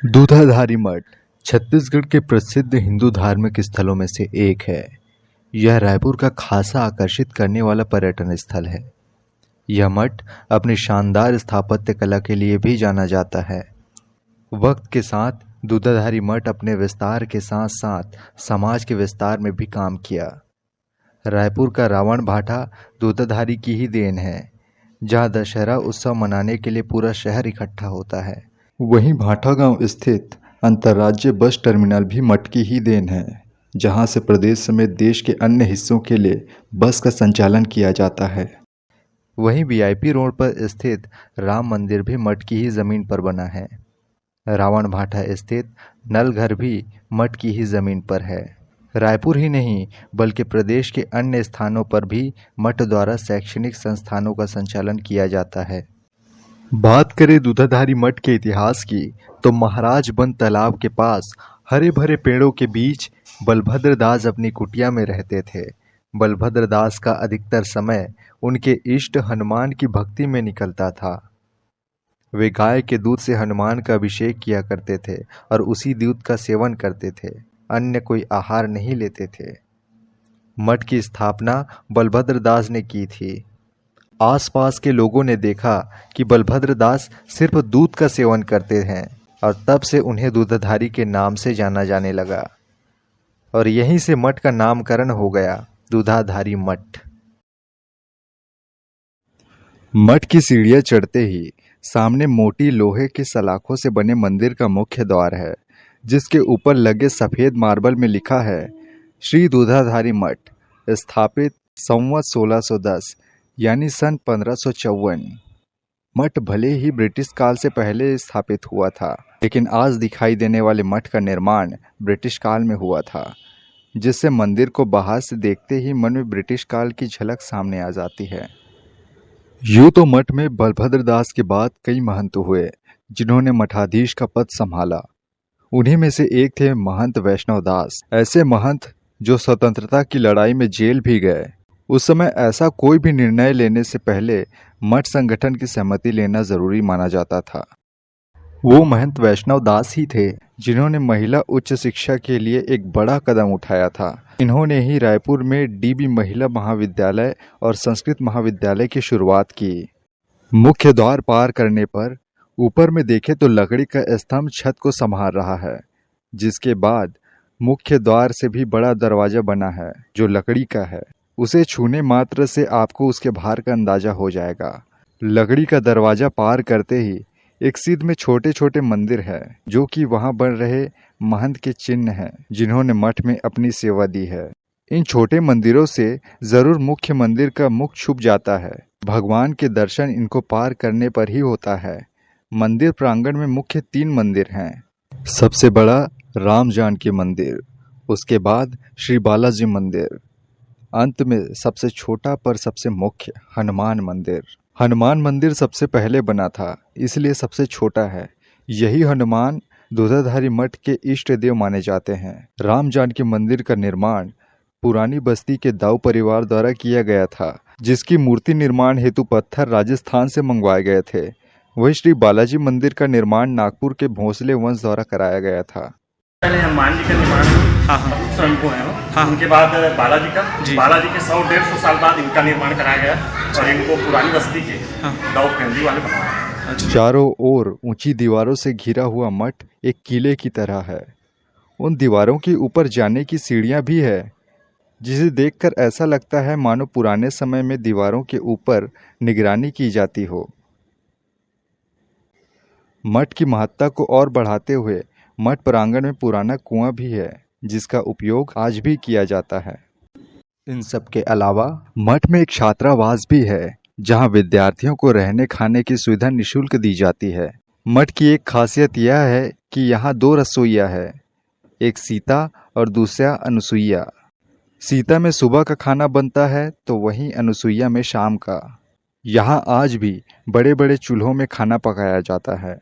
दूधाधारी मठ छत्तीसगढ़ के प्रसिद्ध हिंदू धार्मिक स्थलों में से एक है। यह रायपुर का खासा आकर्षित करने वाला पर्यटन स्थल है। यह मठ अपनी शानदार स्थापत्य कला के लिए भी जाना जाता है। वक्त के साथ दूधाधारी मठ अपने विस्तार के साथ साथ समाज के विस्तार में भी काम किया। रायपुर का रावण भाटा दूधाधारी की ही देन है, जहां दशहरा उत्सव मनाने के लिए पूरा शहर इकट्ठा होता है। वहीं भाटा गांव स्थित अंतर्राज्यीय बस टर्मिनल भी मठ की ही देन है, जहां से प्रदेश समेत देश के अन्य हिस्सों के लिए बस का संचालन किया जाता है। वहीं वीआईपी रोड पर स्थित राम मंदिर भी मठ की ही जमीन पर बना है। रावण भाटा स्थित नलघर भी मठ की ही जमीन पर है। रायपुर ही नहीं बल्कि प्रदेश के अन्य स्थानों पर भी मठ द्वारा शैक्षणिक संस्थानों का संचालन किया जाता है। बात करें दूधाधारी मठ के इतिहास की, तो महाराज बंद तालाब के पास हरे भरे पेड़ों के बीच बलभद्र दास अपनी कुटिया में रहते थे। बलभद्र दास का अधिकतर समय उनके इष्ट हनुमान की भक्ति में निकलता था। वे गाय के दूध से हनुमान का अभिषेक किया करते थे और उसी दूध का सेवन करते थे। अन्य कोई आहार नहीं लेते थे। मठ की स्थापना बलभद्र दास ने की थी। आसपास के लोगों ने देखा कि बलभद्र दास सिर्फ दूध का सेवन करते हैं और तब से उन्हें दूधाधारी के नाम से जाना जाने लगा और यहीं से मठ का नामकरण हो गया, दूधाधारी मठ। मठ की सीढ़ियां चढ़ते ही सामने मोटी लोहे के सलाखों से बने मंदिर का मुख्य द्वार है, जिसके ऊपर लगे सफेद मार्बल में लिखा है श्री दूधाधारी मठ, स्थापित संवत 1610 यानी सन 1554। मठ भले ही ब्रिटिश काल से पहले स्थापित हुआ था, लेकिन आज दिखाई देने वाले मठ का निर्माण ब्रिटिश काल में हुआ था, जिससे मंदिर को बाहर से देखते ही मन में ब्रिटिश काल की झलक सामने आ जाती है। यूं तो मठ में बलभद्र दास के बाद कई महंत हुए, जिन्होंने मठाधीश का पद संभाला। उन्हीं में से एक थे महंत वैष्णव दास, ऐसे महंत जो स्वतंत्रता की लड़ाई में जेल भी गए। उस समय ऐसा कोई भी निर्णय लेने से पहले मठ संगठन की सहमति लेना जरूरी माना जाता था। वो महंत वैष्णव दास ही थे जिन्होंने महिला उच्च शिक्षा के लिए एक बड़ा कदम उठाया था। इन्होंने ही रायपुर में डीबी महिला महाविद्यालय और संस्कृत महाविद्यालय की शुरुआत की। मुख्य द्वार पार करने पर ऊपर में देखे तो लकड़ी का स्तंभ छत को संभाल रहा है, जिसके बाद मुख्य द्वार से भी बड़ा दरवाजा बना है जो लकड़ी का है। उसे छूने मात्र से आपको उसके भार का अंदाजा हो जाएगा। लकड़ी का दरवाजा पार करते ही एक सीध में छोटे छोटे मंदिर है, जो कि वहां बन रहे महंत के चिन्ह हैं, जिन्होंने मठ में अपनी सेवा दी है। इन छोटे मंदिरों से जरूर मुख्य मंदिर का मुख छुप जाता है। भगवान के दर्शन इनको पार करने पर ही होता है। मंदिर प्रांगण में मुख्य 3 मंदिर हैं। सबसे बड़ा राम जानकी मंदिर, उसके बाद श्री बालाजी मंदिर, अंत में सबसे छोटा पर सबसे मुख्य हनुमान मंदिर। हनुमान मंदिर सबसे पहले बना था, इसलिए सबसे छोटा है। यही हनुमान दूधाधारी मठ के इष्ट देव माने जाते हैं। राम जानकी मंदिर का निर्माण पुरानी बस्ती के दाऊ परिवार द्वारा किया गया था, जिसकी मूर्ति निर्माण हेतु पत्थर राजस्थान से मंगवाए गए थे। वही श्री बालाजी मंदिर का निर्माण नागपुर के भोसले वंश द्वारा कराया गया था। पहले हनुमान जी का निर्माण स्वयं को है वो। उनके बाद बालाजी का, बालाजी के 100-150 साल बाद इनका निर्माण कराया गया और इनको पुरानी बस्ती के दाऊ फैमिली वाले बनाया। चारों ओर ऊंची दीवारों से घिरा हुआ मठ एक किले की तरह है। उन दीवारों के ऊपर जाने की सीढ़ियां भी है, जिसे देखकर ऐसा लगता है मानो पुराने समय में दीवारों के ऊपर निगरानी की जाती हो। मठ की महत्ता को और बढ़ाते हुए मठ प्रांगण में पुराना कुआं भी है, जिसका उपयोग आज भी किया जाता है। इन सब के अलावा मठ में एक छात्रावास भी है, जहां विद्यार्थियों को रहने खाने की सुविधा निःशुल्क दी जाती है। मठ की एक खासियत यह है कि यहाँ 2 रसोइया है, एक सीता और दूसरा अनुसुईया। सीता में सुबह का खाना बनता है तो वहीं अनुसुईया में शाम का। यहाँ आज भी बड़े बड़े चूल्हों में खाना पकाया जाता है।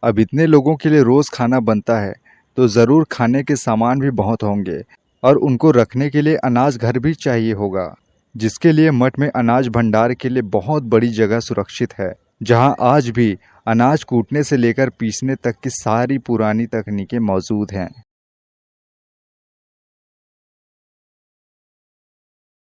अब इतने लोगों के लिए रोज़ खाना बनता है तो ज़रूर खाने के सामान भी बहुत होंगे और उनको रखने के लिए अनाज घर भी चाहिए होगा, जिसके लिए मठ में अनाज भंडार के लिए बहुत बड़ी जगह सुरक्षित है, जहां आज भी अनाज कूटने से लेकर पीसने तक की सारी पुरानी तकनीकें मौजूद हैं।